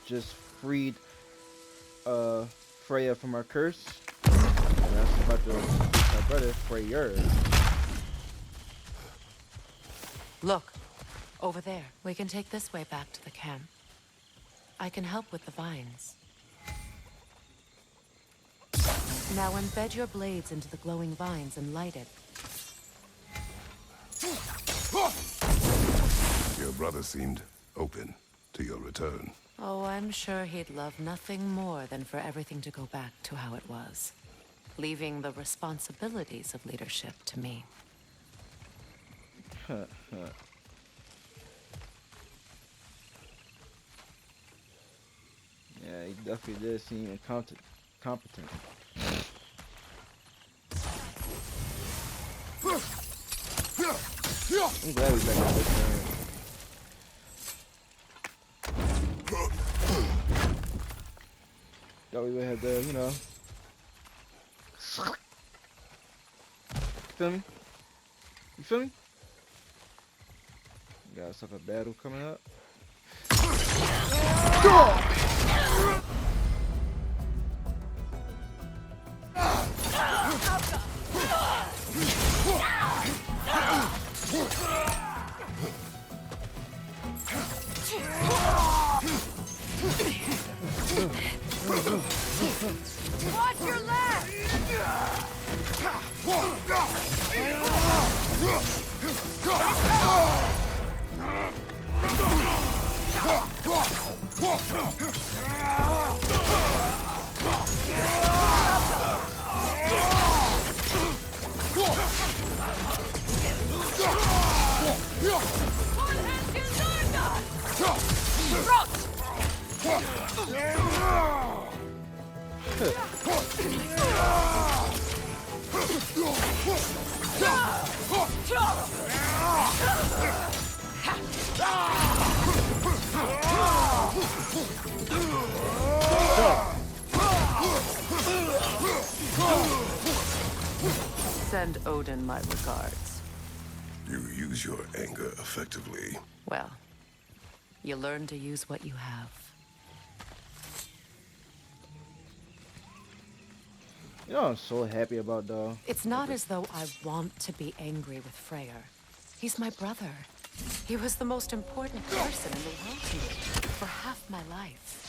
just freed Freya from her curse. And that's about to beat my brother, Freya. Look, over there. We can take this way back to the camp. I can help with the vines. Now embed your blades into the glowing vines and light it. Your brother seemed open to your return. Oh, I'm sure he'd love nothing more than for everything to go back to how it was, leaving the responsibilities of leadership to me. Yeah, he definitely did seem incompetent. I'm glad we back on this turn. Thought we would have the, you know. Feel me? You feel me? Got yourself a battle coming up. Watch your left! Send Odin my regards. You use your anger effectively. Well, you learn to use what you have. You know what I'm so happy about, though? It's not as though I want to be angry with Freyr. He's my brother. He was the most important person in the world to me for half my life.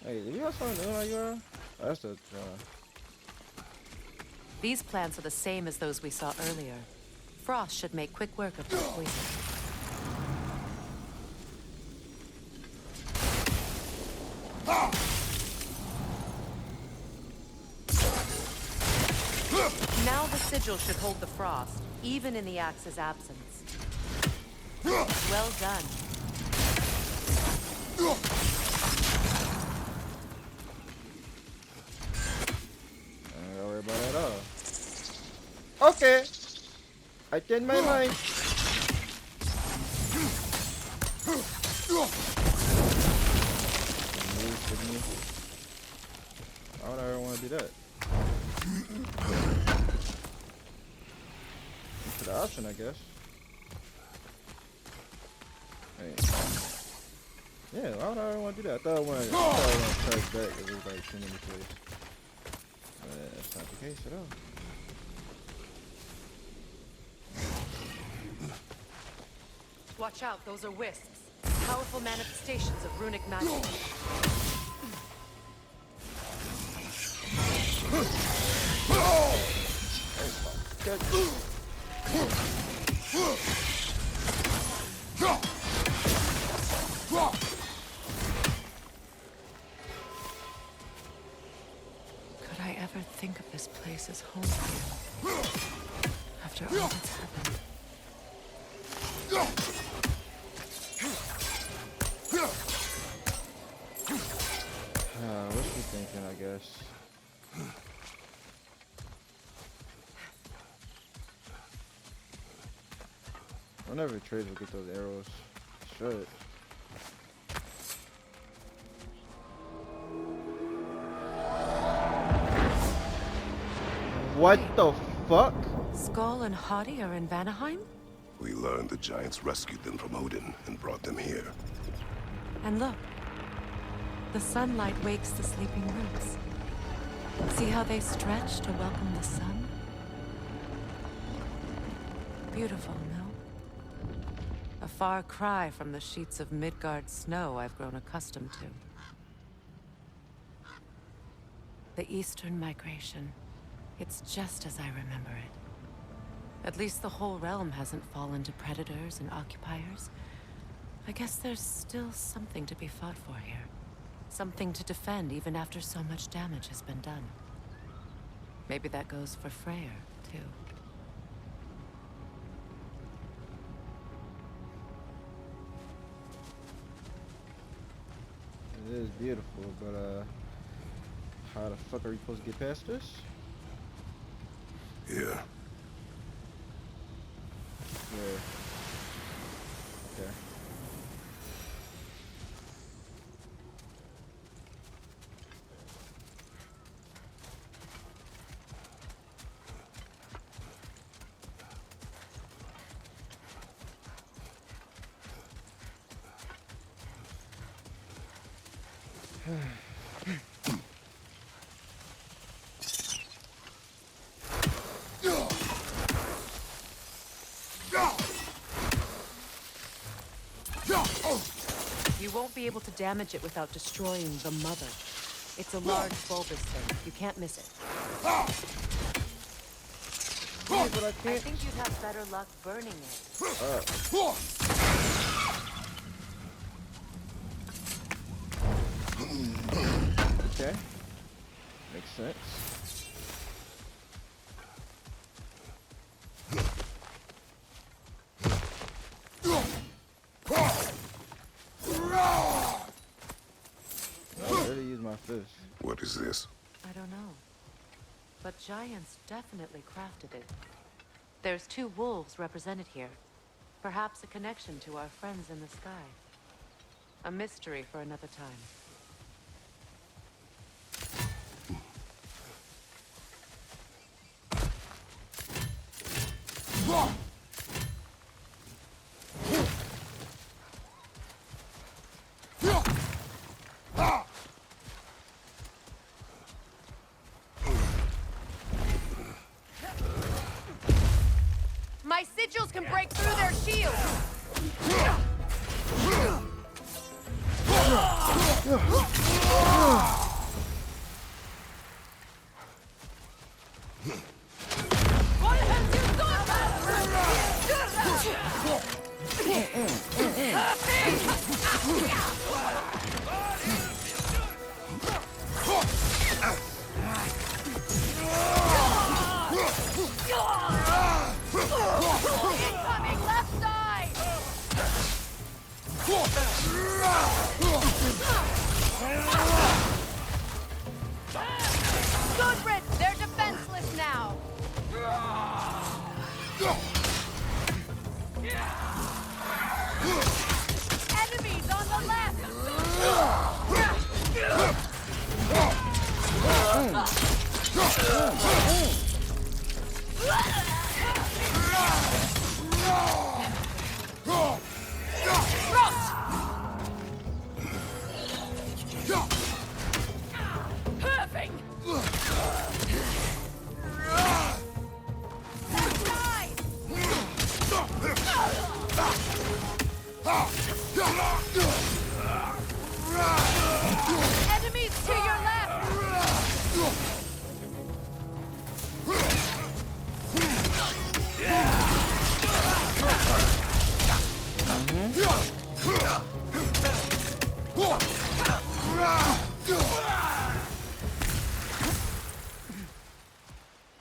Hey, did you have something doing like you are? Oh, that's the These plants are the same as those we saw earlier. Frost should make quick work of their poison. Now the sigil should hold the frost, even in the axe's absence. Well done. Don't worry about it at all. Okay. I changed my mind. Why would I ever want to do that? It's the option, I guess. Hey. Yeah, why would I ever want to do that? I thought I wanted to track back if it was like too many plays. But that's not the case at all. Watch out, those are wisps. Powerful manifestations of runic magic. Could I ever think of this place as home again? After all that's happened. What's she thinking, I guess? Whenever trades will get those arrows. Should. What the fuck? Skull and Hati are in Vanaheim? We learned the giants rescued them from Odin and brought them here. And look. The sunlight wakes the sleeping roots. See how they stretch to welcome the sun? Beautiful, no? A far cry from the sheets of Midgard snow I've grown accustomed to. The Eastern migration. It's just as I remember it. At least the whole realm hasn't fallen to predators and occupiers. I guess there's still something to be fought for here. Something to defend even after so much damage has been done. Maybe that goes for Freyr, too. It is beautiful, but how the fuck are we supposed to get past this? Here. Yeah. Okay. You won't be able to damage it without destroying the mother. It's a large bulbous thing. You can't miss it. Yeah, but I I can't. think you'd have better luck burning it. Okay. Makes sense. I really use my fist. What is this? I don't know. But giants definitely crafted it. There's 2 wolves represented here. Perhaps a connection to our friends in the sky. A mystery for another time. My sigils can break through their shields! Incoming left side! Goodred, they're defenseless now! Enemies on the left! Enemies to your left!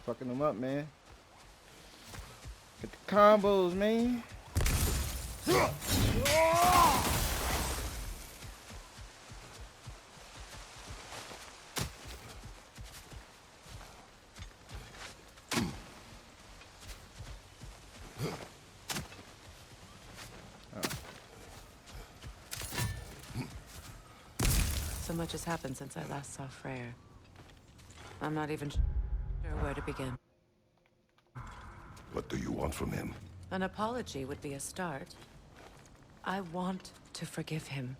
Fucking them up, man. Get the combos, man. So much has happened since I last saw Freyr. I'm not even sure where to begin. What do you want from him? An apology would be a start. I want to forgive him.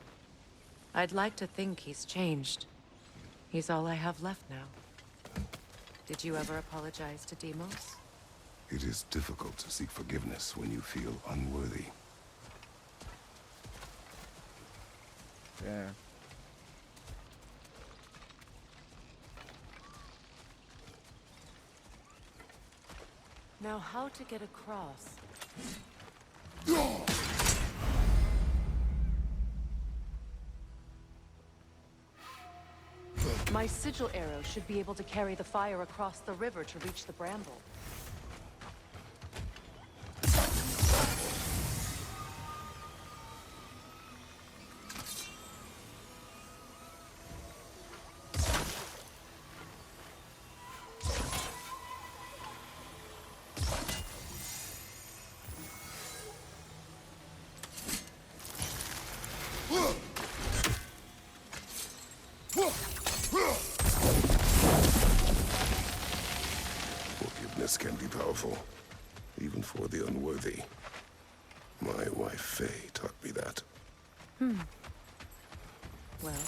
I'd like to think he's changed. He's all I have left now. Did you ever apologize to Deimos? It is difficult to seek forgiveness when you feel unworthy. Yeah. Now, how to get across? My sigil arrow should be able to carry the fire across the river to reach the bramble. Forgiveness can be powerful, even for the unworthy. My wife Faye taught me that. Well,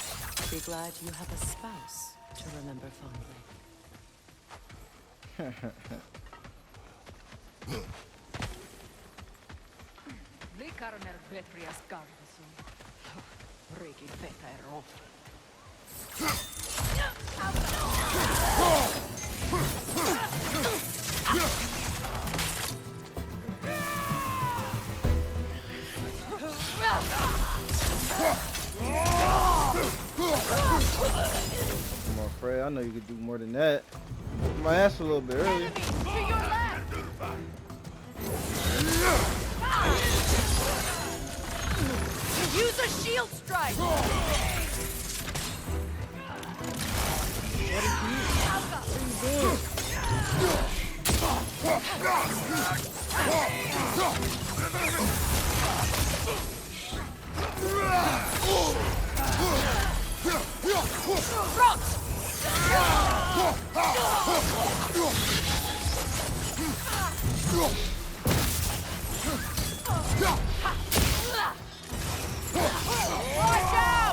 be glad you have a spouse to remember fondly. Likarner Betrias Gardason. Rikin Fetaero. I'm afraid I know you could do more than that. My ass a little bit early. Use a shield strike! Watch out!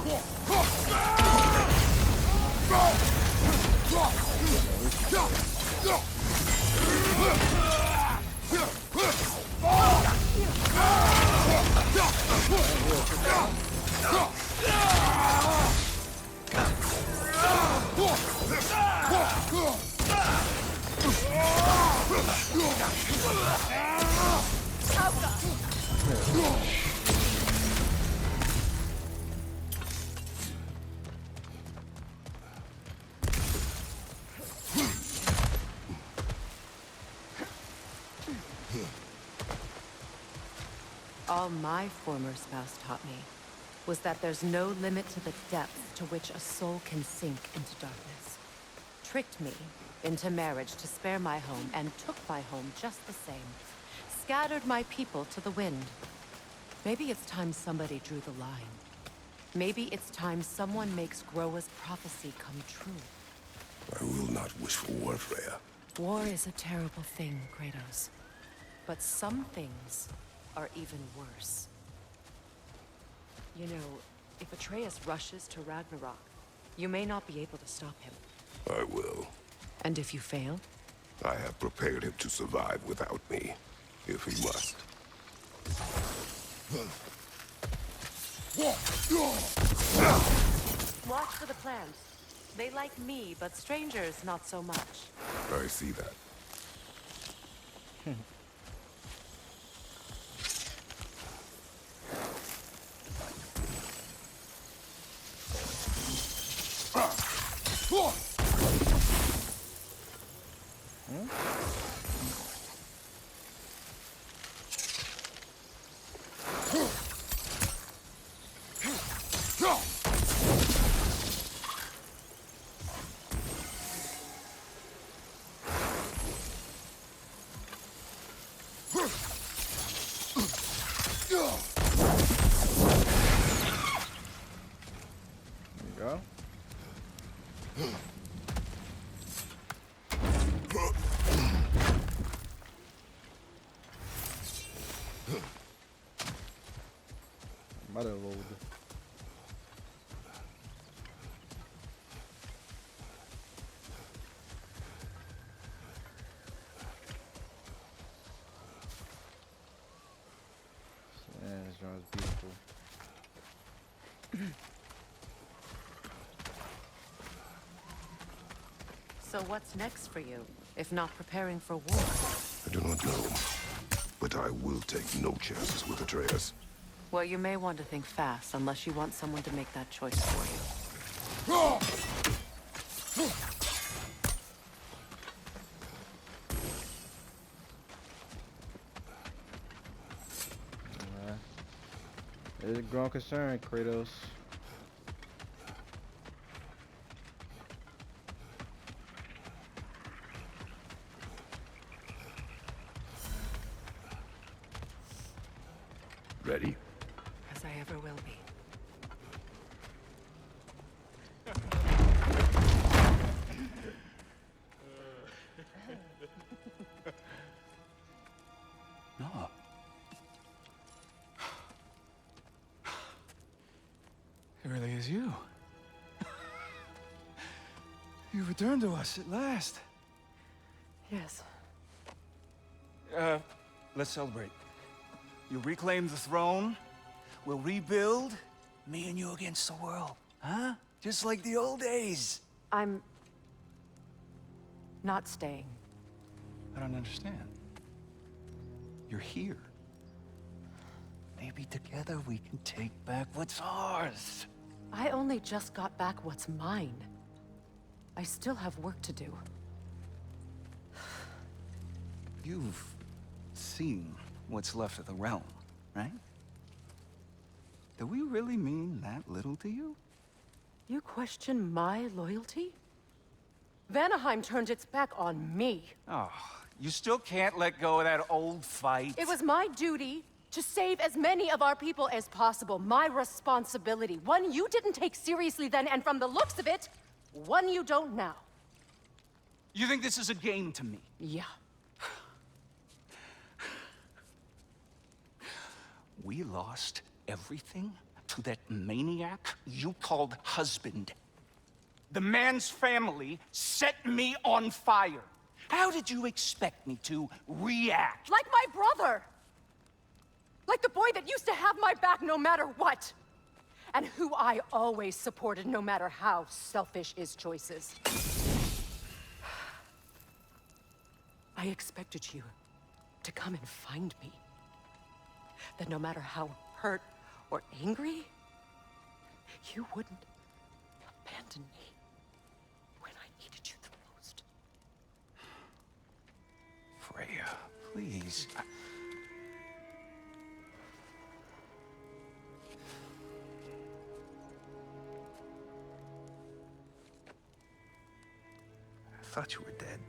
All my former spouse taught me was that there's no limit to the depth to which a soul can sink into darkness. Tricked me into marriage to spare my home and took my home just the same. Scattered my people to the wind. Maybe it's time somebody drew the line. Maybe it's time someone makes Groa's prophecy come true. I will not wish for war, Freya. War is a terrible thing, Kratos. But some things are even worse. You know, if Atreus rushes to Ragnarok, you may not be able to stop him. I will. And if you fail? I have prepared him to survive without me, if he must. Watch for the plants. They like me, but strangers not so much. I see that. Go. I done rolled. Man, this joint is beautiful. So what's next for you, if not preparing for war? I do not know, but I will take no chances with Atreus. Well, you may want to think fast, unless you want someone to make that choice for you. There's a growing concern, Kratos. Ready? As I ever will be. No. It really is you. You returned to us at last. Yes. Let's celebrate. You reclaim the throne. We'll rebuild. Me and you against the world. Huh? Just like the old days. I'm... not staying. I don't understand. You're here. Maybe together we can take back what's ours. I only just got back what's mine. I still have work to do. You've seen what's left of the realm, right? Do we really mean that little to you? You question my loyalty? Vanaheim turned its back on me. Oh, you still can't let go of that old fight? It was my duty to save as many of our people as possible. My responsibility. One you didn't take seriously then, and from the looks of it, one you don't now. You think this is a game to me? Yeah. We lost everything to that maniac you called husband. The man's family set me on fire. How did you expect me to react? Like my brother! Like the boy that used to have my back no matter what! And who I always supported no matter how selfish his choices. I expected you to come and find me. That no matter how hurt or angry, you wouldn't abandon me when I needed you the most. Freya, please. I thought you were dead.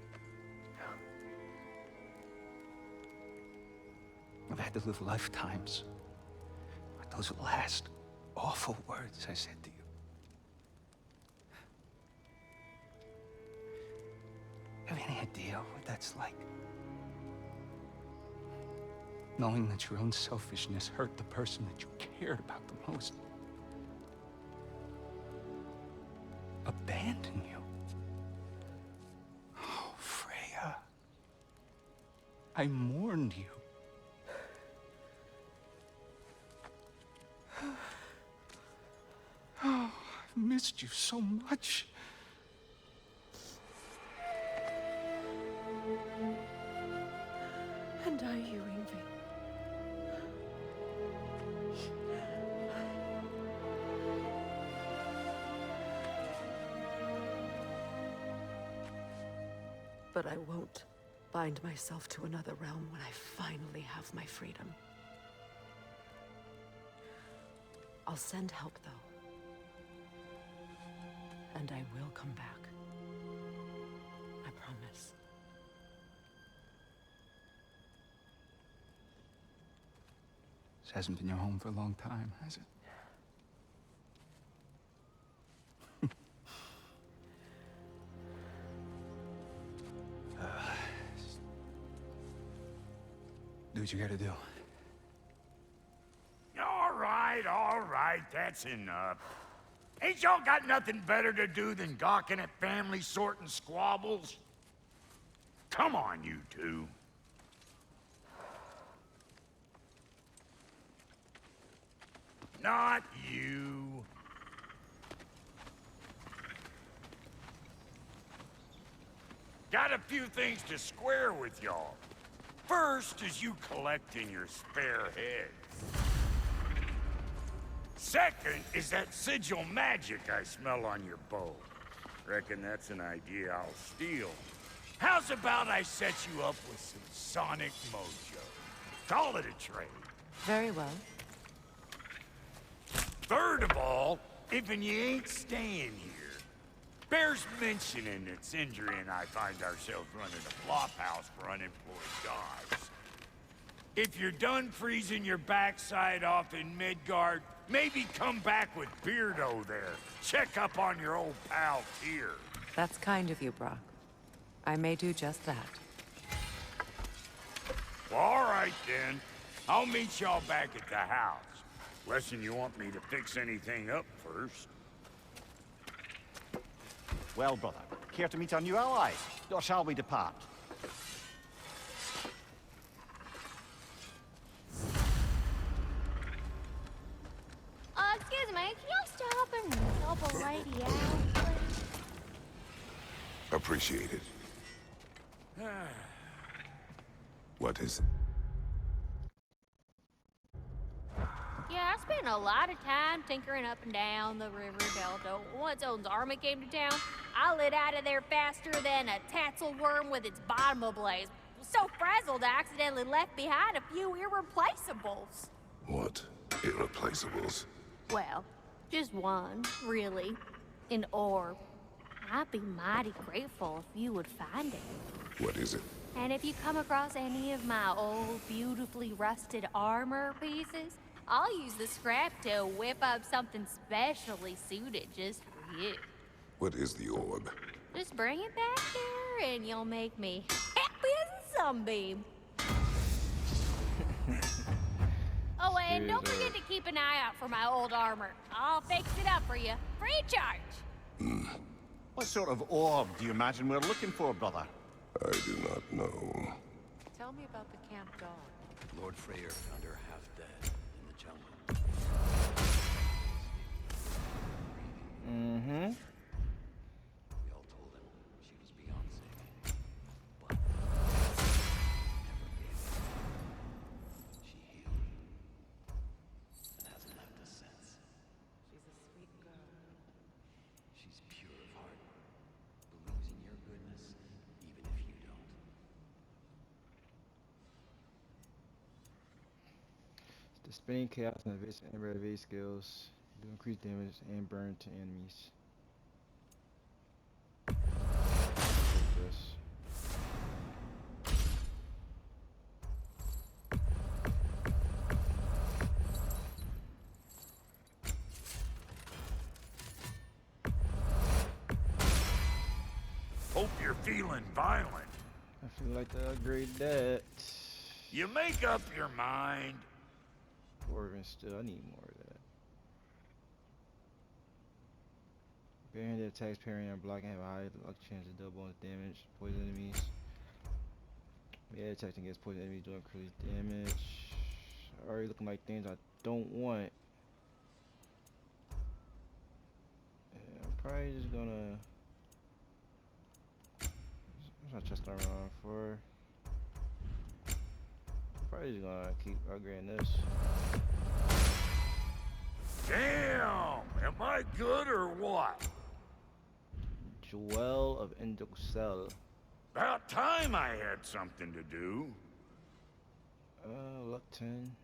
I've had to live lifetimes with those last awful words I said to you. Have any idea what that's like? Knowing that your own selfishness hurt the person that you cared about the most. Abandon you. Oh, Freya. I mourned you. Oh, I've missed you so much. And I, you, Ingvi. But I won't bind myself to another realm when I finally have my freedom. I'll send help, though. And I will come back. I promise. This hasn't been your home for a long time, has it? Do what you gotta do. All right, that's enough. Ain't y'all got nothing better to do than gawking at family sorting squabbles? Come on, you two. Not you. Got a few things to square with y'all. First is you collecting your spare heads. Second is that sigil magic I smell on your bow. Reckon that's an idea I'll steal. How's about I set you up with some sonic mojo? Call it a trade. Very well. Third of all, if you ain't staying here, bears mentioning that Sindri and I find ourselves running a flop house for unemployed guards. If you're done freezing your backside off in Midgard, maybe come back with Beardo there. Check up on your old pal Tyr. That's kind of you, Brock. I may do just that. Well, all right then. I'll meet y'all back at the house. Lesson you want me to fix anything up first. Well, brother, care to meet our new allies? Or shall we depart? Excuse me, can y'all stop and help a lady out, please? Appreciate it. What is it? Yeah, I spent a lot of time tinkering up and down the river delta. Once Odin's army came to town, I lit out of there faster than a tassel worm with its bottom ablaze. So frazzled, I accidentally left behind a few irreplaceables. What? Irreplaceables? Well, just one, really. An orb. I'd be mighty grateful if you would find it. What is it? And if you come across any of my old, beautifully rusted armor pieces, I'll use the scrap to whip up something specially suited just for you. What is the orb? Just bring it back here and you'll make me happy as a sunbeam. Oh, and don't forget to keep an eye out for my old armor. I'll fix it up for you, free of charge. What sort of orb do you imagine we're looking for, brother? I do not know. Tell me about the camp dog. Lord Freyr found her half dead in the jungle. Mm-hmm. We all told him she was beyond saving. But never gave up. She healed and hasn't left us since. She's a sweet girl. She's pure of heart, believes in your goodness, even if you don't. The spinning chaos and evade skills do increase damage and burn to enemies. This. Hope you're feeling violent. I feel like to upgrade that. You make up your mind. Or even still, I need more of that. Barehanded attacks, parrying and blocking have a high luck chance to double bonus damage. Poison enemies. Yeah, attacking against poison enemies do increase damage. Already looking like things I don't want. Yeah, I'm probably just gonna. What's my chest armor on for? Probably just gonna keep upgrading this. Damn! Am I good or what? Jewel of Endocell. About time I had something to do. Luck 10.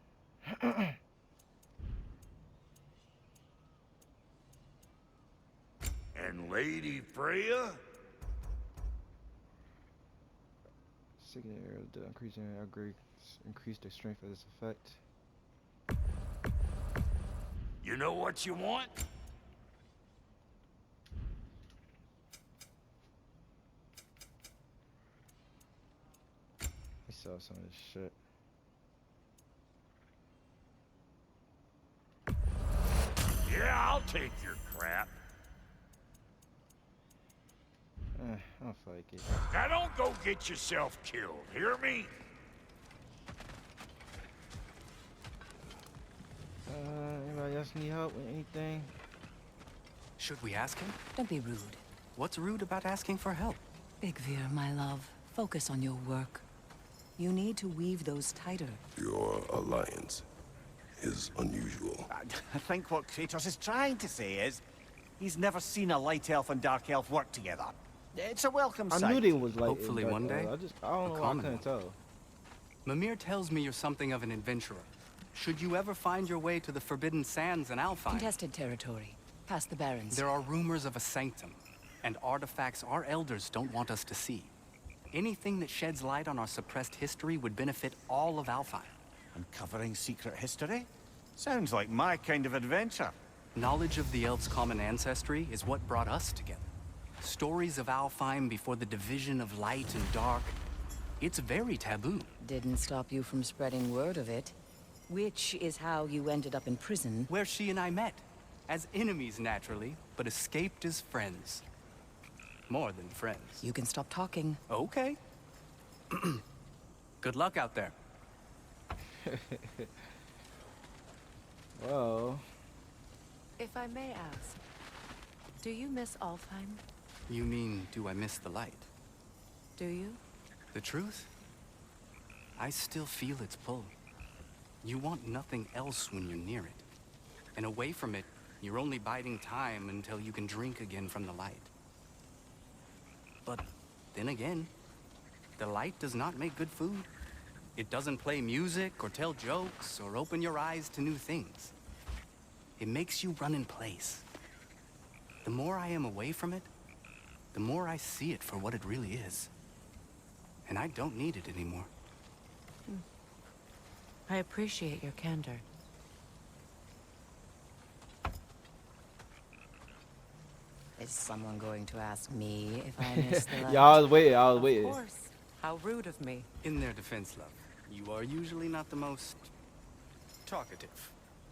And Lady Freya? Signet arrow to increase the strength of this effect. You know what you want? I saw some of this shit. take your crap. I don't feel like it. Now don't go get yourself killed, hear me? Anybody else need help with anything? Should we ask him? Don't be rude. What's rude about asking for help? Big Veer, my love, focus on your work. You need to weave those tighter. Your alliance is unusual. I think what Kratos is trying to say is, he's never seen a light elf and dark elf work together. It's a welcome I sight. knew they was like. Hopefully one day, I don't a know why I common couldn't one. tell. Mimir tells me you're something of an adventurer. Should you ever find your way to the Forbidden Sands in Alfheim, Contested territory. Past the Barrens. there are rumors of a sanctum, and artifacts our elders don't want us to see. Anything that sheds light on our suppressed history would benefit all of Alfheim. Uncovering secret history? Sounds like my kind of adventure. Knowledge of the elves' common ancestry is what brought us together. Stories of Alfheim before the division of light and dark. It's very taboo. Didn't stop you from spreading word of it. Which is how you ended up in prison. Where she and I met. As enemies, naturally, but escaped as friends. More than friends. You can stop talking. Okay. Good luck out there. Well, If I may ask, do you miss Alfheim? You mean, do I miss the light? Do you? The truth? I still feel its pull. You want nothing else when you're near it. And away from it, you're only biding time until you can drink again from the light. But then again, the light does not make good food. It doesn't play music or tell jokes or open your eyes to new things. It makes you run in place. The more I am away from it, the more I see it for what it really is. And I don't need it anymore. I appreciate your candor. Is someone going to ask me if I miss the light? yeah, I was waiting. I was Of waiting. course. How rude of me. In their defense, love, you are usually not the most talkative.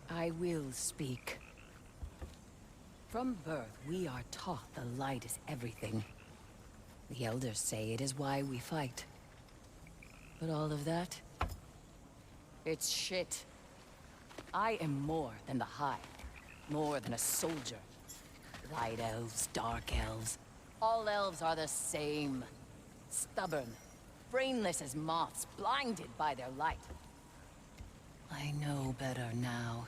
I will speak. From birth, we are taught the light is everything. The elders say it is why we fight. But all of that, it's shit. I am more than the Hive, more than a soldier. Light elves, dark elves, all elves are the same. Stubborn, brainless as moths, blinded by their light. I know better now.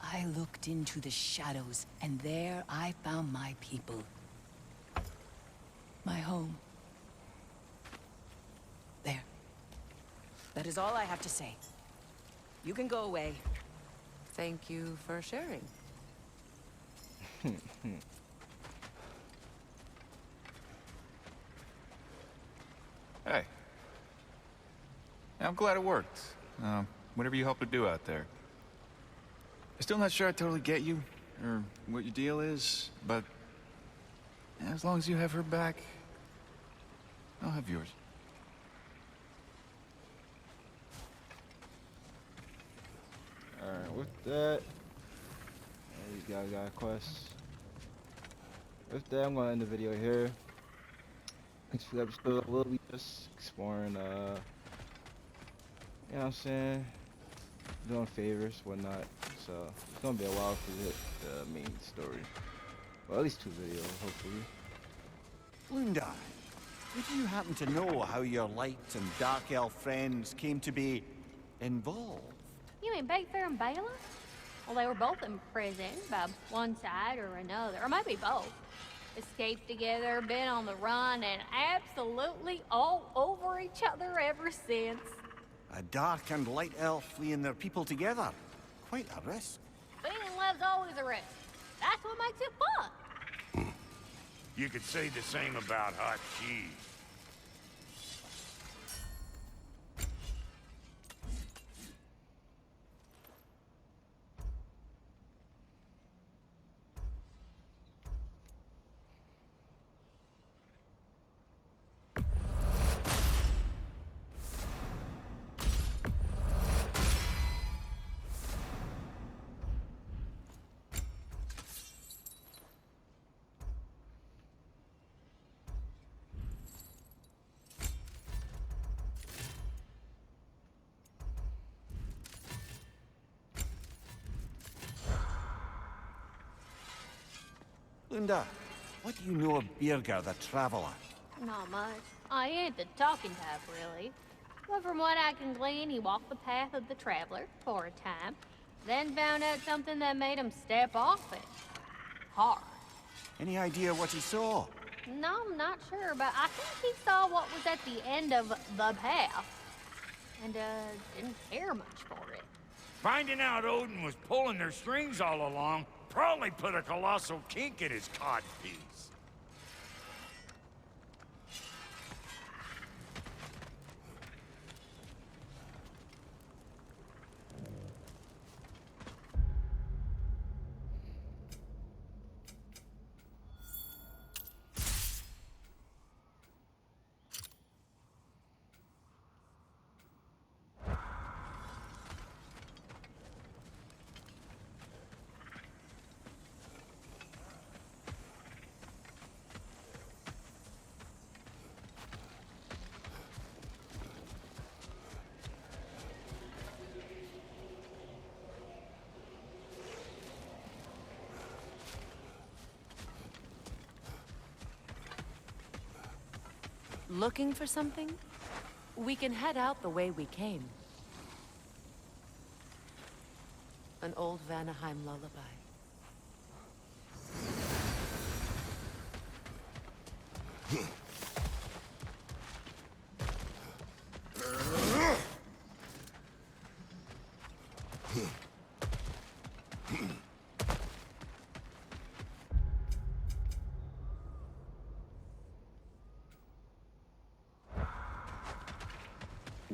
I looked into the shadows, and there I found my people. My home. There. That is all I have to say. You can go away. Thank you for sharing. Hey. Yeah, I'm glad it worked. Whatever you helped her do out there. I'm still not sure I totally get you, or what your deal is, but as long as you have her back, I'll have yours. Alright, with that, these guys got quests. With that, I'm gonna end the video here. Next few episodes, we'll be just exploring, you know what I'm saying? Doing favors, whatnot. So, it's gonna be a while for the main story. Well, at least 2 videos, hopefully. Lunda, would you happen to know how your light and dark elf friends came to be involved? You mean Big Fair and Bela? Well, they were both in prison by one side or another, or maybe both. Escaped together, been on the run, and absolutely all over each other ever since. A dark and light elf fleeing their people together. Quite a risk. Being in love's always a risk. That's what makes it fun. You could say the same about hot cheese. Lunda, what do you know of Birger the Traveler? Not much. I ain't the talking type, really. But from what I can glean, he walked the path of the traveler for a time, then found out something that made him step off it. Hard. Any idea what he saw? No, I'm not sure, but I think he saw what was at the end of the path. And, didn't care much for it. Finding out Odin was pulling their strings all along probably put a colossal kink in his codpiece. Looking for something? We can head out the way we came. An old Vanaheim lullaby.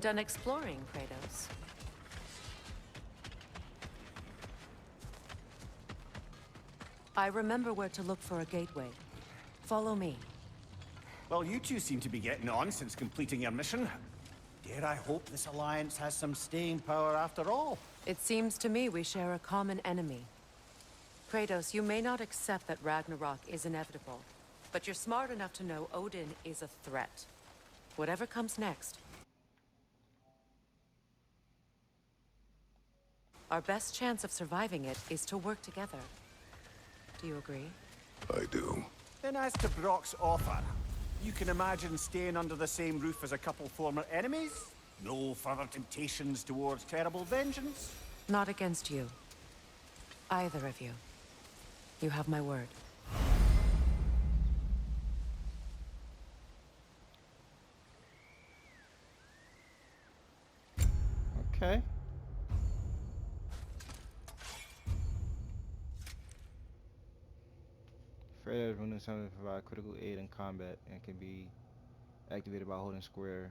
Done exploring, Kratos. I remember where to look for a gateway. Follow me. Well, you two seem to be getting on since completing your mission. Dare I hope this alliance has some staying power after all? It seems to me we share a common enemy. Kratos, you may not accept that Ragnarok is inevitable, but you're smart enough to know Odin is a threat. Whatever comes next, our best chance of surviving it is to work together. Do you agree? I do. Then as to Brock's offer, you can imagine staying under the same roof as a couple former enemies? No further temptations towards terrible vengeance? Not against you. Either of you. You have my word. Okay. Freya's rune is something to provide critical aid in combat and can be activated by holding square.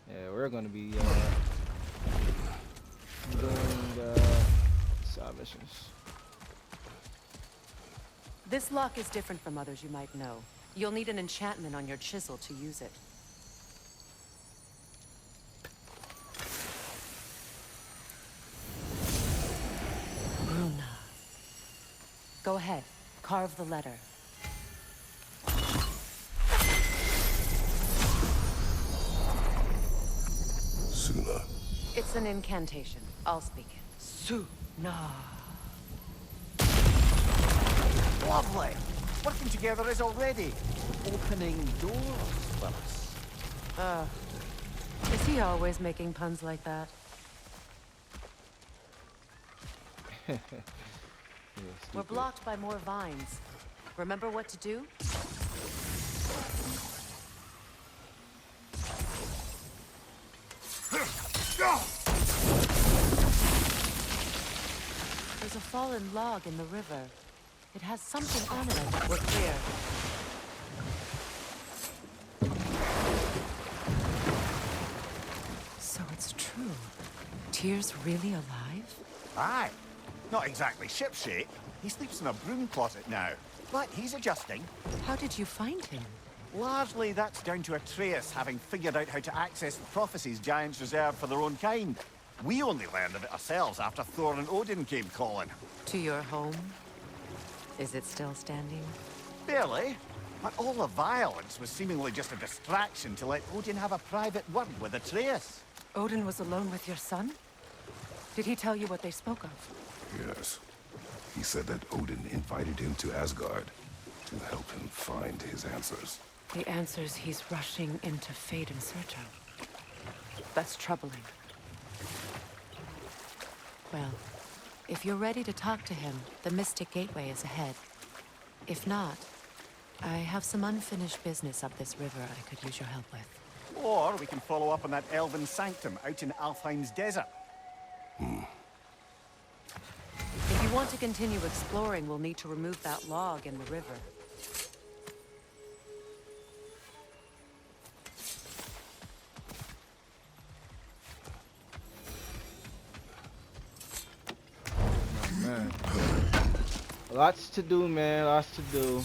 Yeah, we're gonna be doing side missions. This lock is different from others you might know. You'll need an enchantment on your chisel to use it. Runa. Go ahead. Carve the letter. Suna. It's an incantation. I'll speak it. Suna. Lovely! Working together is already opening doors for us. Is he always making puns like that? We're blocked by more vines. Remember what to do? There's a fallen log in the river. It has something on it. We're clear. So it's true. Tyr's really alive? Aye. Not exactly shipshape. He sleeps in a broom closet now. But he's adjusting. How did you find him? Largely that's down to Atreus having figured out how to access the prophecies giants reserve for their own kind. We only learned of it ourselves after Thor and Odin came calling. To your home? Is it still standing? Barely. But all the violence was seemingly just a distraction to let Odin have a private word with Atreus. Odin was alone with your son? Did he tell you what they spoke of? Yes. He said that Odin invited him to Asgard to help him find his answers. The answers he's rushing into fate in search of. That's troubling. Well, if you're ready to talk to him, the Mystic Gateway is ahead. If not, I have some unfinished business up this river I could use your help with. Or we can follow up on that elven sanctum out in Alfheim's desert. If you want to continue exploring, we'll need to remove that log in the river. Man. Lots to do, man. Lots to do.